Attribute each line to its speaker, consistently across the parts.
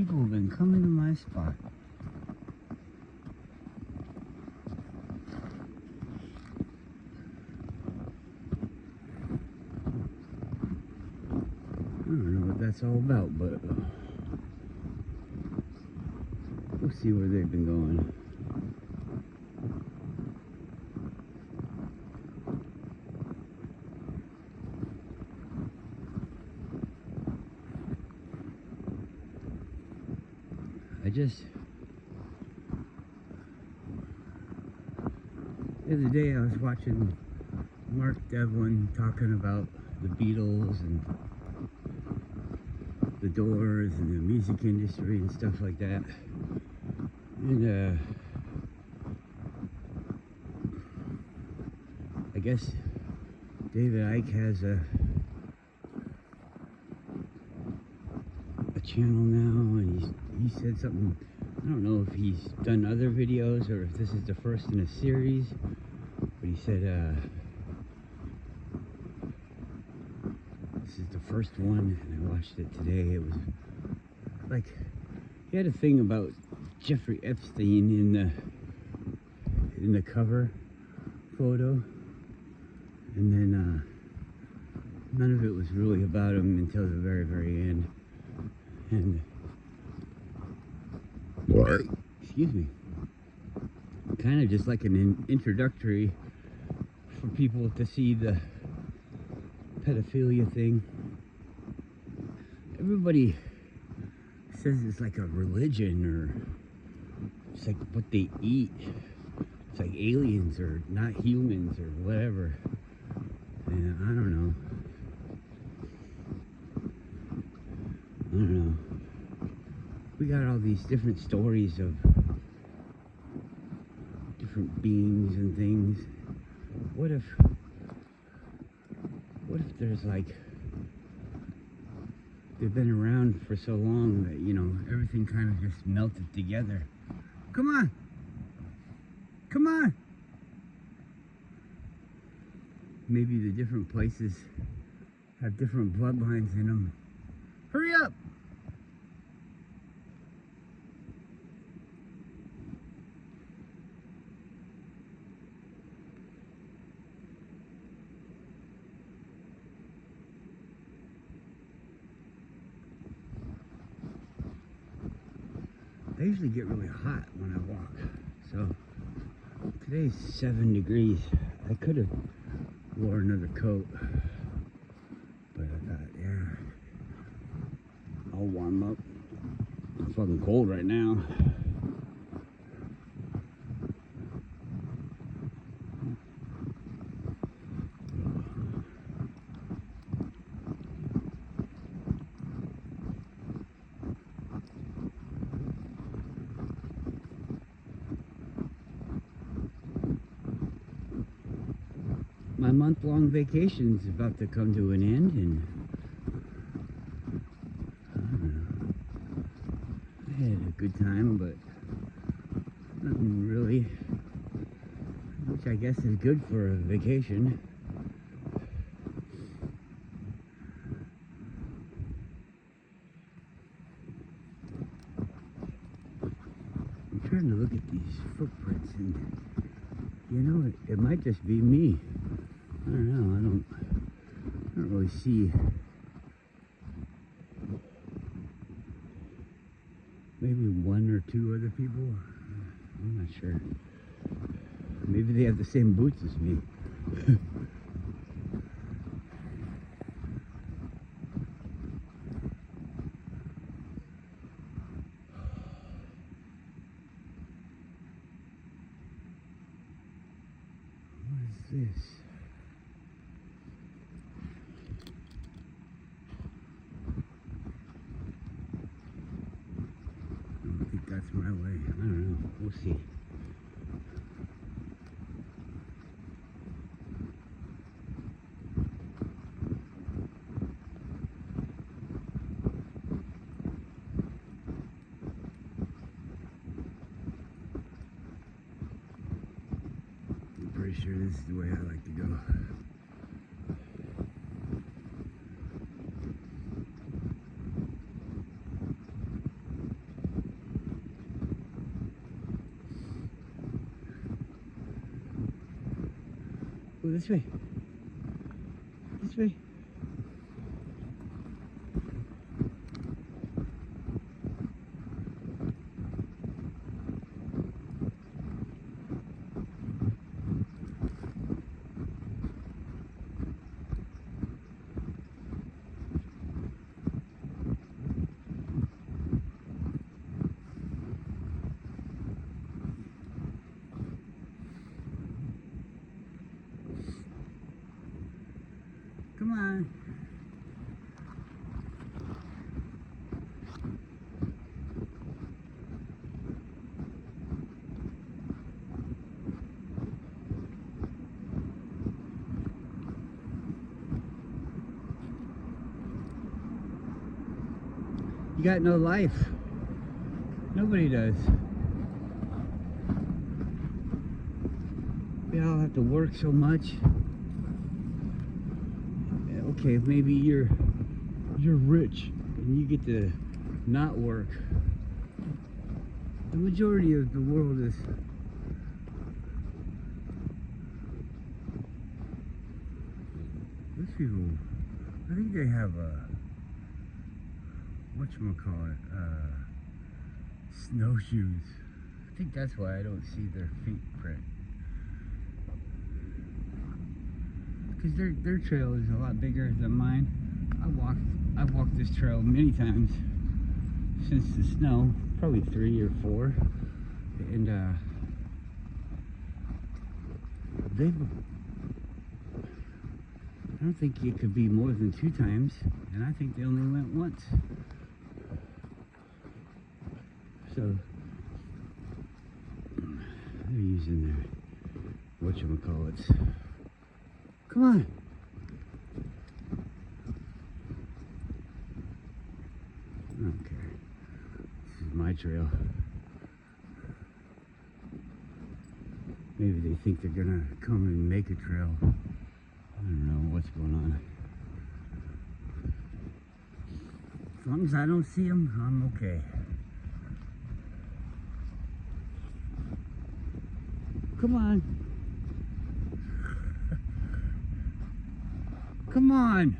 Speaker 1: people have been coming to my spot. I don't know what that's all about, but we'll see where they've been going. The other day I was watching Mark Devlin talking about the Beatles and the Doors and the music industry and stuff like that. And I guess David Icke has a channel now, and he said something. I don't know if he's done other videos or if this is the first in a series, but he said this is the first one, and I watched it today. It was like he had a thing about Jeffrey Epstein in the cover photo, and then none of it was really about him until the very, very end. And what? Excuse me. Kind of just like an introductory for people to see the pedophilia thing. Everybody says it's like a religion, or it's like what they eat. It's like aliens or not humans or whatever. And I don't know. We got all these different stories of different beings and things. What if there's like, they've been around for so long that, you know, everything kind of just melted together. Come on! Come on! Maybe the different places have different bloodlines in them. Hurry up! I usually get really hot when I walk, so today's 7 degrees. I could have wore another coat, but I thought, yeah, I'll warm up. It's fucking cold right now. My month-long vacation's about to come to an end, and I don't know. I had a good time, but nothing really, which I guess is good for a vacation. I'm trying to look at these footprints, and you know, it might just be me. I don't know, I don't really see. Maybe one or two other people. I'm not sure. Maybe they have the same boots as me. What is this? I don't think that's my way. I don't know. We'll see. I'm pretty sure this is the way I like to go. this way. This way. Come on. You got no life. Nobody does. We all have to work so much. Okay, maybe you're rich and you get to not work. The majority of the world is these people. I think they have a whatchamacallit, snowshoes. I think that's why I don't see their feet print. Because their trail is a lot bigger than mine. I've walked this trail many times since the snow, probably 3 or 4, and I don't think it could be more than 2 times, and I think they only went once. So they're using their whatchamacallits. Come on. I don't care. This is my trail. Maybe they think they're gonna come and make a trail. I don't know what's going on. As long as I don't see them, I'm okay. Come on. Come on.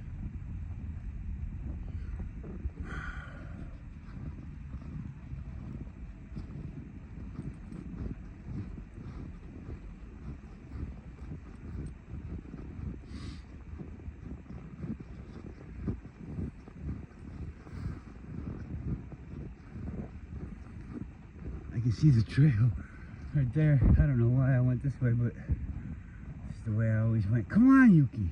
Speaker 1: I can see the trail right there. I don't know why I went this way, but it's the way I always went. Come on, Yuki.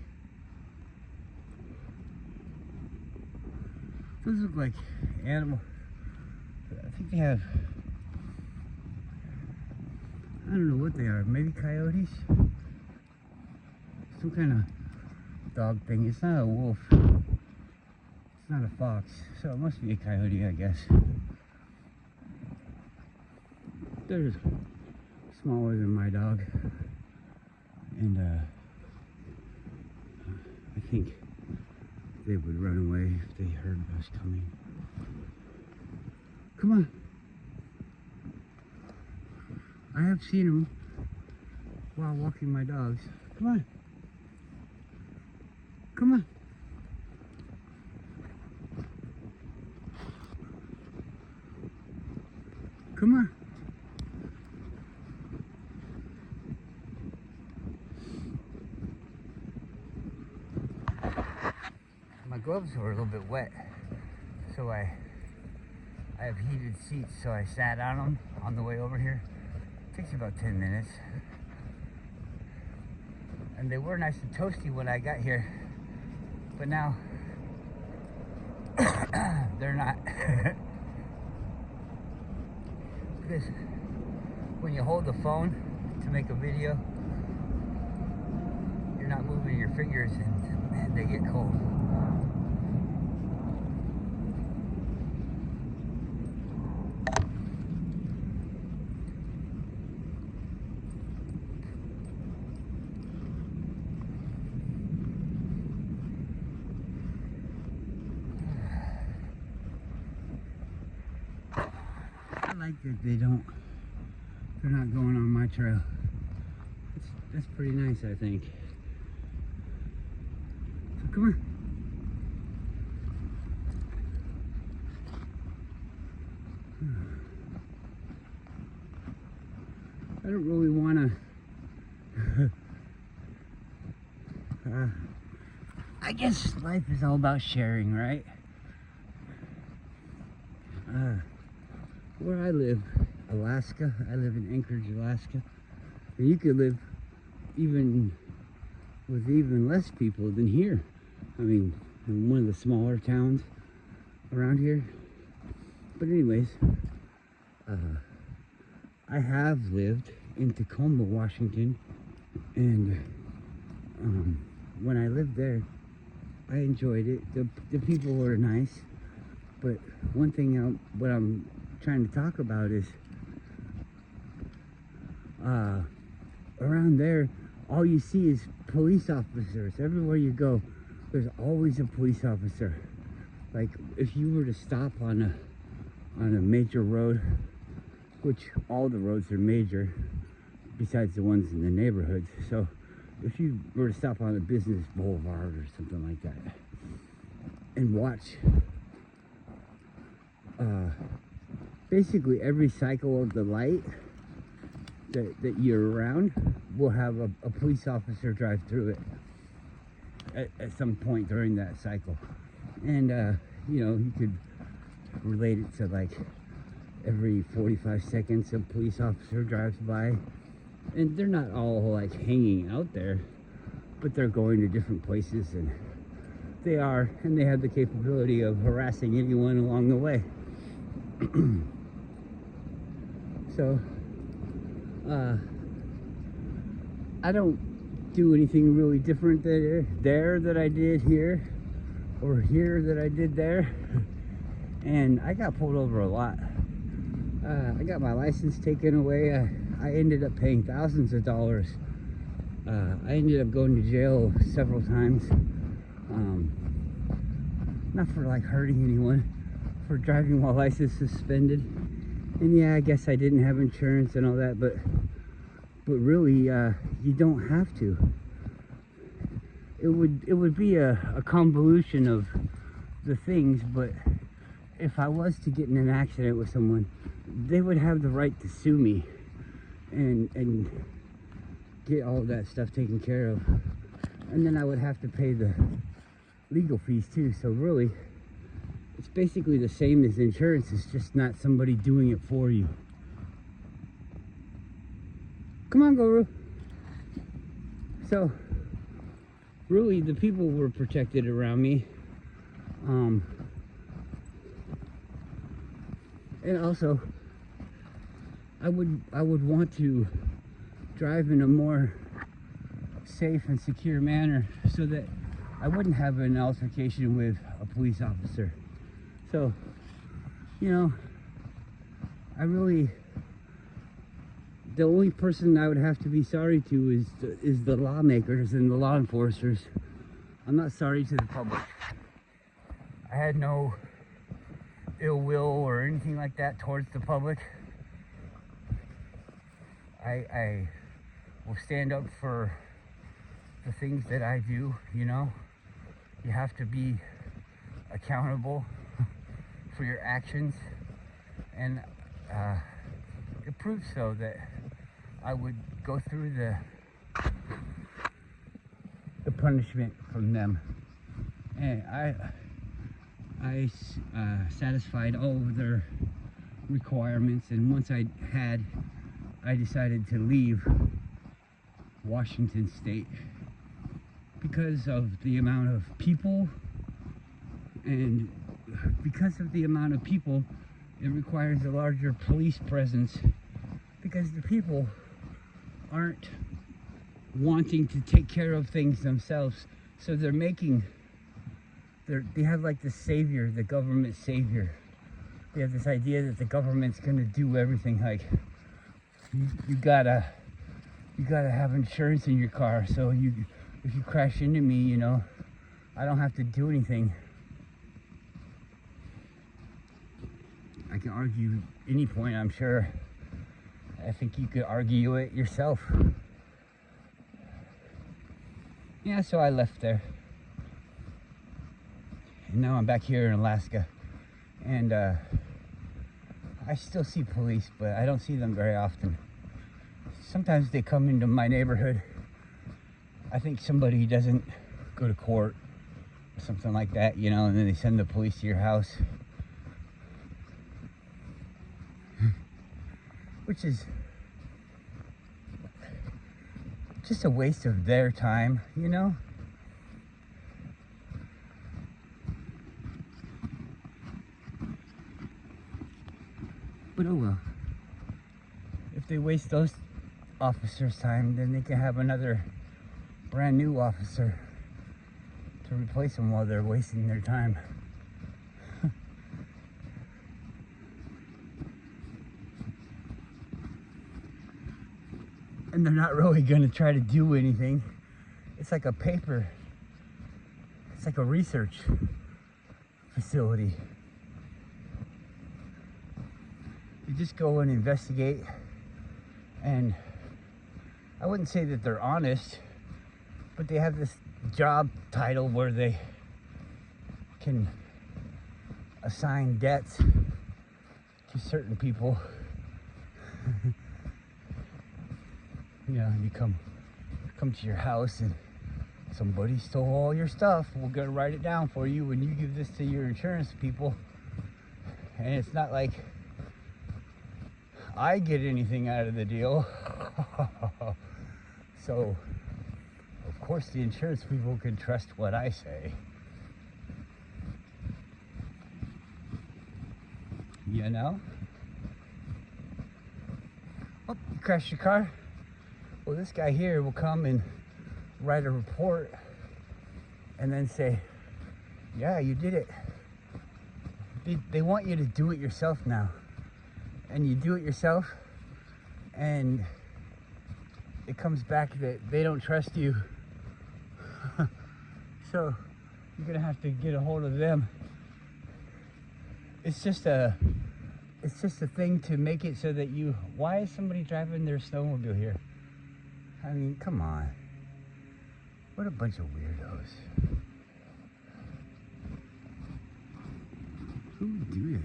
Speaker 1: Those look like animal. I think they have, I don't know what they are. Maybe coyotes? Some kind of dog thing. It's not a wolf. It's not a fox. So it must be a coyote, I guess. They're smaller than my dog. And I think they would run away if they heard us coming. Come on. I have seen them while walking my dogs. Come on. Come on. Come on. My gloves were a little bit wet, so I have heated seats, so I sat on them on the way over here. It takes about 10 minutes. And they were nice and toasty when I got here, but now they're not. Because when you hold the phone to make a video, you're not moving your fingers and man, they get cold. I like that they're not going on my trail. That's pretty nice, I think. Come on. I don't really want to. I guess life is all about sharing, right? Where I live, Alaska, I live in Anchorage, Alaska. And you could live even with even less people than here. I mean, in one of the smaller towns around here. But anyways, I have lived in Tacoma, Washington, and when I lived there, I enjoyed it. The people were nice, but one thing what I'm trying to talk about is around there, all you see is police officers. Everywhere you go, there's always a police officer. Like if you were to stop on a major road, which all the roads are major besides the ones in the neighborhoods. So if you were to stop on a business boulevard or something like that and watch basically every cycle of the light that you're around will have a police officer drive through it at some point during that cycle. And you know, you could relate it to like every 45 seconds a police officer drives by, and they're not all like hanging out there, but they're going to different places, and they have the capability of harassing anyone along the way. So I don't do anything really different there that I did here, or here that I did there. And I got pulled over a lot. I got my license taken away. I ended up paying thousands of dollars. I ended up going to jail several times. Not for like hurting anyone, for driving while license suspended. And yeah, I guess I didn't have insurance and all that, but really, you don't have to. It would be a convolution of the things, but if I was to get in an accident with someone, they would have the right to sue me and get all of that stuff taken care of. And then I would have to pay the legal fees too. So really, it's basically the same as insurance. It's just not somebody doing it for you. Come on, Guru. So really, the people were protected around me. And also, I would want to drive in a more safe and secure manner so that I wouldn't have an altercation with a police officer. So, you know, the only person I would have to be sorry to is the lawmakers and the law enforcers. I'm not sorry to the public. I had no ill will or anything like that towards the public. I will stand up for the things that I do, you know. You have to be accountable for your actions, and it proves so that I would go through the punishment from them. And I satisfied all of their requirements, and once I decided to leave Washington State because of the amount of people, and because of the amount of people, it requires a larger police presence, because the people aren't wanting to take care of things themselves, so they have like the savior, the government savior. They have this idea that the government's gonna do everything. Like you gotta have insurance in your car, so if you crash into me, you know, I don't have to do anything. I can argue any point, I'm sure. I think you could argue it yourself. Yeah, so I left there. And now I'm back here in Alaska, and I still see police, but I don't see them very often. Sometimes they come into my neighborhood. I think somebody doesn't go to court or something like that, you know, and then they send the police to your house. Which is just a waste of their time, you know? But oh well. If they waste those officers' time, then they can have another brand new officer to replace them while they're wasting their time. And they're not really going to try to do anything. It's like a paper. It's like a research facility. You just go and investigate, and I wouldn't say that they're honest, but they have this job title where they can assign debts to certain people. You know, you come to your house and somebody stole all your stuff. We're gonna write it down for you when you give this to your insurance people. And it's not like I get anything out of the deal. So, of course, the insurance people can trust what I say. You know? Oh, you crashed your car? Well, this guy here will come and write a report and then say, yeah, you did it. They want you to do it yourself now. And you do it yourself, and it comes back that they don't trust you. So you're gonna have to get a hold of them. It's just a thing to make it so that you, why is somebody driving their snowmobile here? I mean, come on. What a bunch of weirdos. Who would do that?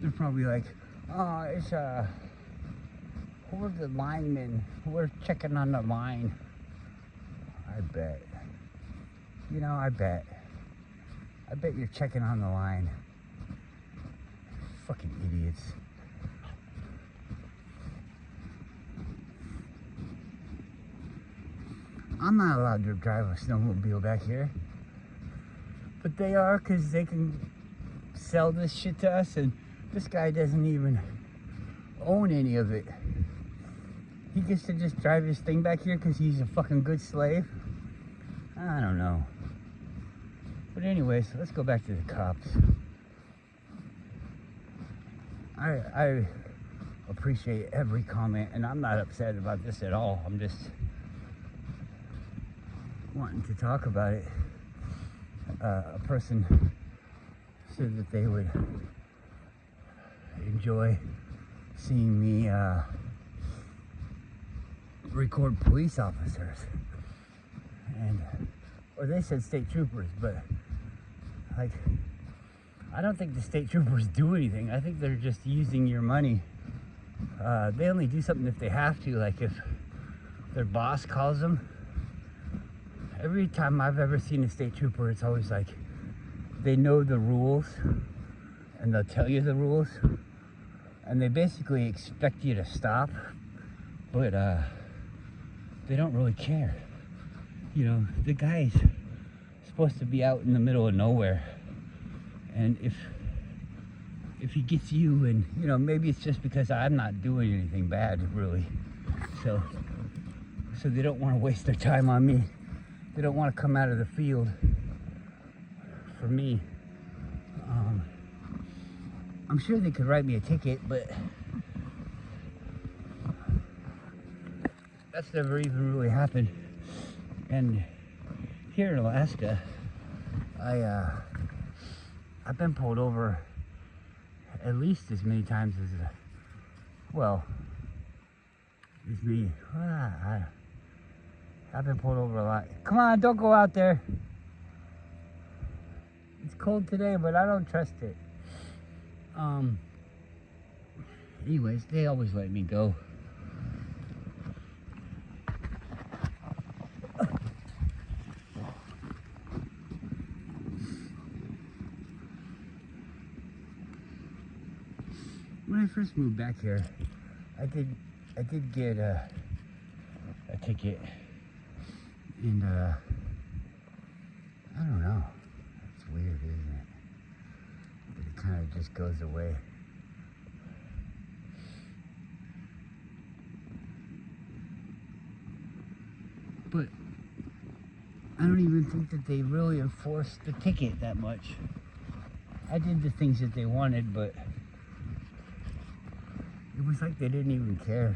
Speaker 1: They're probably like, oh, it's we're the linemen. We're checking on the line. I bet. You know, I bet you're checking on the line. Fucking idiots. I'm not allowed to drive a snowmobile back here. But they are, because they can sell this shit to us, and this guy doesn't even own any of it. He gets to just drive his thing back here because he's a fucking good slave. I don't know. But anyways, let's go back to the cops. I appreciate every comment, and I'm not upset about this at all. I'm just wanting to talk about it. A person said that they would enjoy seeing me record police officers, and or they said state troopers, but like, I don't think the state troopers do anything. I think they're just using your money. They only do something if they have to, like if their boss calls them. Every time I've ever seen a state trooper, it's always like they know the rules and they'll tell you the rules, and they basically expect you to stop, but they don't really care. You know, the guy's supposed to be out in the middle of nowhere, and if he gets you, and you know, maybe it's just because I'm not doing anything bad really, so they don't want to waste their time on me. They don't want to come out of the field for me. I'm sure they could write me a ticket, but that's never even really happened. And here in Alaska, I've been pulled over at least as many times as, as me. I've been pulled over a lot. Come on, don't go out there. It's cold today, but I don't trust it. Anyways, they always let me go. When I first moved back here, I did get a ticket, and I don't know. It's weird, isn't it? But it kind of just goes away. But I don't even think that they really enforced the ticket that much. I did the things that they wanted, but it was like they didn't even care.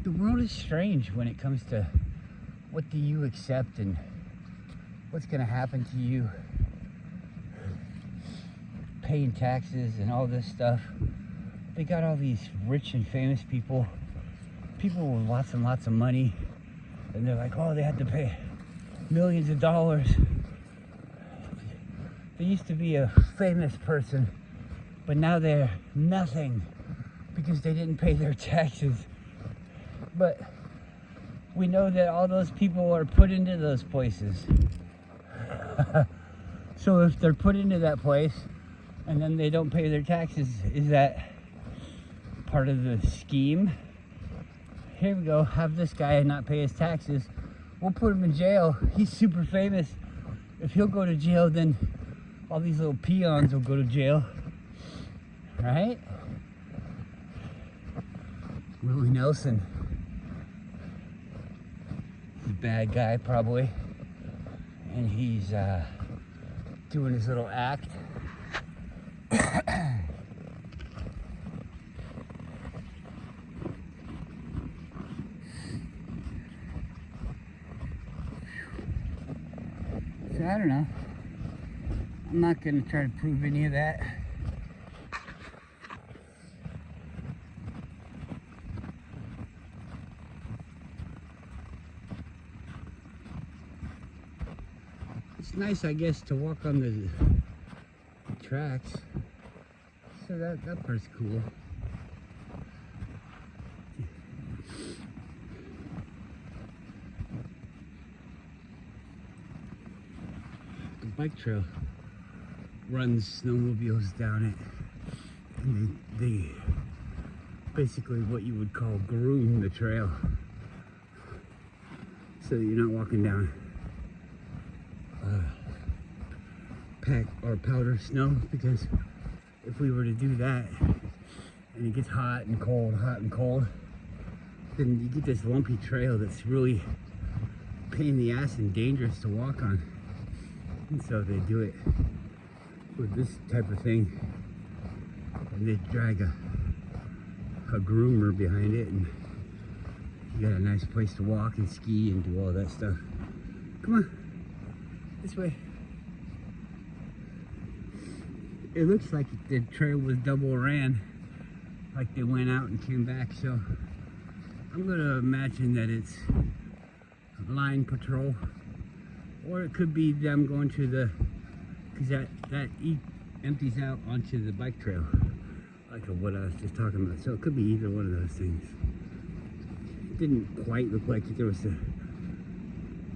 Speaker 1: The world is strange when it comes to what do you accept and what's going to happen to you. Paying taxes and all this stuff. They got all these rich and famous people with lots and lots of money, and they're like, oh, they had to pay millions of dollars. They used to be a famous person, but now they're nothing because they didn't pay their taxes. But we know that all those people are put into those places. So if they're put into that place and then they don't pay their taxes, is that part of the scheme? Here we go, have this guy not pay his taxes. We'll put him in jail. He's super famous. If he'll go to jail, then all these little peons will go to jail, right? Willie Nelson, he's a bad guy probably, and he's doing his little act. So I don't know. I'm not going to try to prove any of that. It's nice, I guess, to walk on the tracks. So that part's cool. The bike trail runs snowmobiles down it, and they basically what you would call groom the trail, so that you're not walking down pack or powder snow, because if we were to do that and it gets hot and cold, then you get this lumpy trail that's really pain in the ass and dangerous to walk on. And so they do it with this type of thing, and they drag a groomer behind it, and you got a nice place to walk and ski and do all that stuff. Come on, this way. It looks like the trail was double ran, like they went out and came back, so I'm gonna imagine that it's line patrol, or it could be them going to the, because that empties out onto the bike trail, like what I was just talking about. So it could be either one of those things. It didn't quite look like there was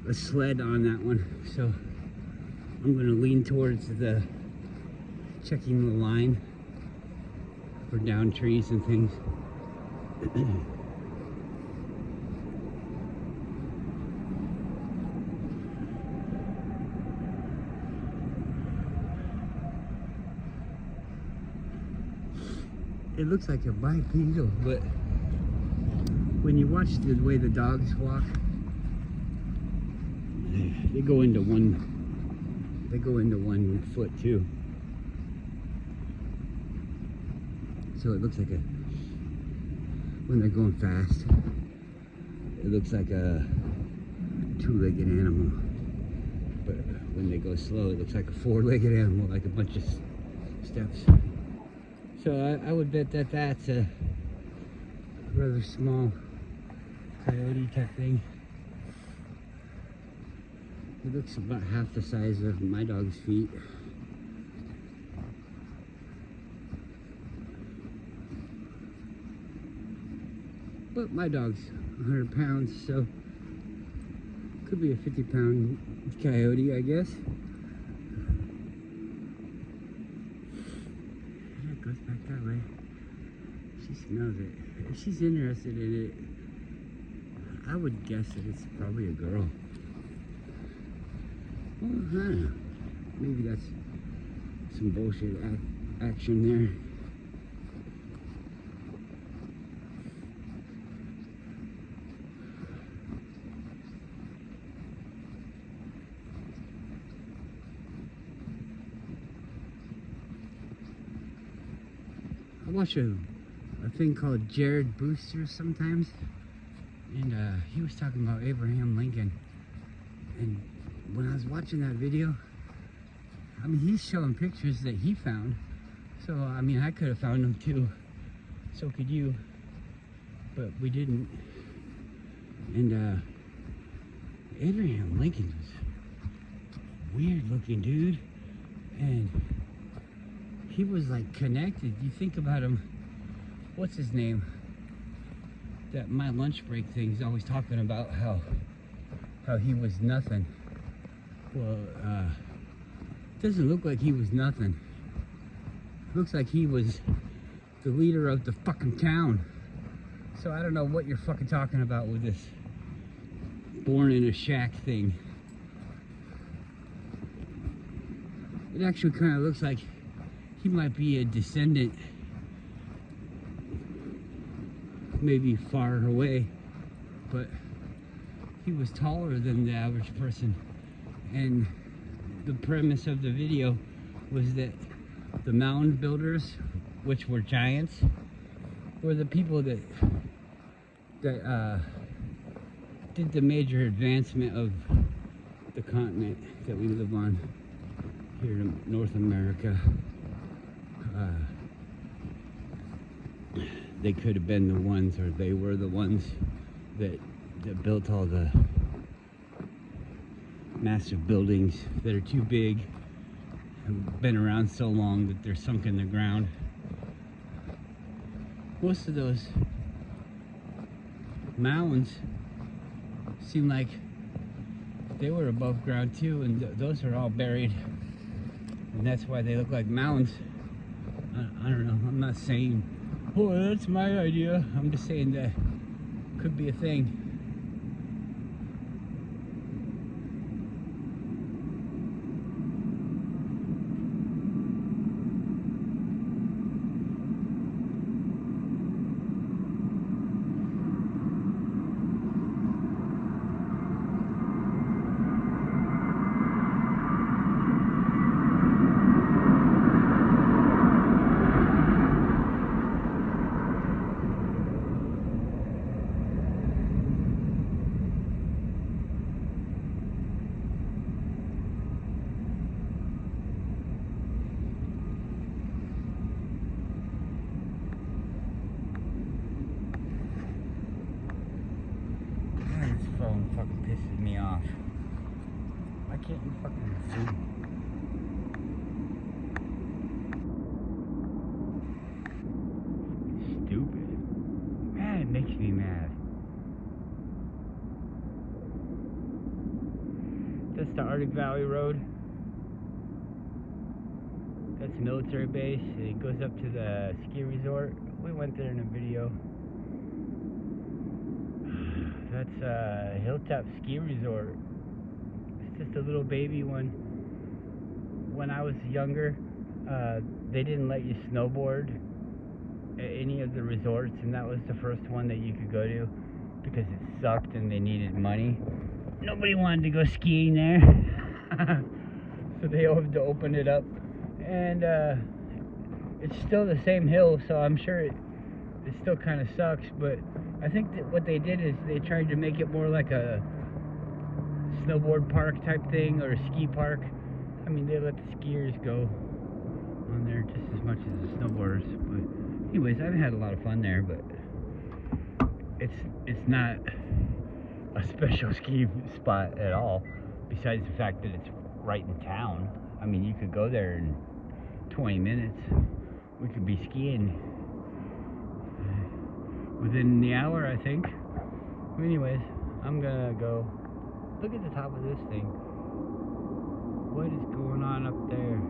Speaker 1: a sled on that one, so I'm going to lean towards the checking the line for down trees and things. It looks like a bipedal, but when you watch the way the dogs walk, they go into one foot too. So it looks like when they're going fast, it looks like a two-legged animal. But when they go slow, it looks like a four-legged animal, like a bunch of steps. So I would bet that that's a rather small coyote type thing. It looks about half the size of my dog's feet. But my dog's 100 pounds, so could be a 50-pound coyote, I guess. Yeah, it goes back that way. She smells it. If she's interested in it, I would guess that it's probably a girl. Well, I don't know. Maybe that's some bullshit action there. I watch a thing called Jared Brewster sometimes, and he was talking about Abraham Lincoln. And when I was watching that video, I mean, he's showing pictures that he found. So, I mean, I could have found them too. So could you. But we didn't. And Abraham Lincoln was a weird looking dude. And he was like connected. You think about him, what's his name? That My Lunch Break thing, he's always talking about how he was nothing. Well, doesn't look like he was nothing. Looks like he was the leader of the fucking town. So I don't know what you're fucking talking about with this born in a shack thing. It actually kind of looks like he might be a descendant, maybe far away, but he was taller than the average person. And the premise of the video was that the mound builders, which were giants, were the people that did the major advancement of the continent that we live on here in North America. They could have been the ones, or they were the ones that built all the massive buildings that are too big, have been around so long that they're sunk in the ground. Most of those mounds seem like they were above ground too, and those are all buried, and that's why they look like mounds. I don't know, I'm not saying, oh, that's my idea. I'm just saying that could be a thing. Fucking pisses me off. Why can't you fucking zoom? Stupid. Man, it makes me mad. That's the Arctic Valley Road. That's a military base. It goes up to the ski resort. We went there in a video. That's Hilltop Ski Resort. It's just a little baby one. When I was younger, they didn't let you snowboard at any of the resorts, and that was the first one that you could go to because it sucked and they needed money. Nobody wanted to go skiing there. So they had to open it up. And it's still the same hill, so I'm sure it still kind of sucks, but I think that what they did is they tried to make it more like a snowboard park type thing, or a ski park. I mean, they let the skiers go on there just as much as the snowboarders. But anyways, I've had a lot of fun there, but it's not a special ski spot at all, besides the fact that it's right in town. I mean, you could go there in 20 minutes. We could be skiing within the hour, I think. Anyways, I'm gonna go look at the top of this thing. What is going on up there?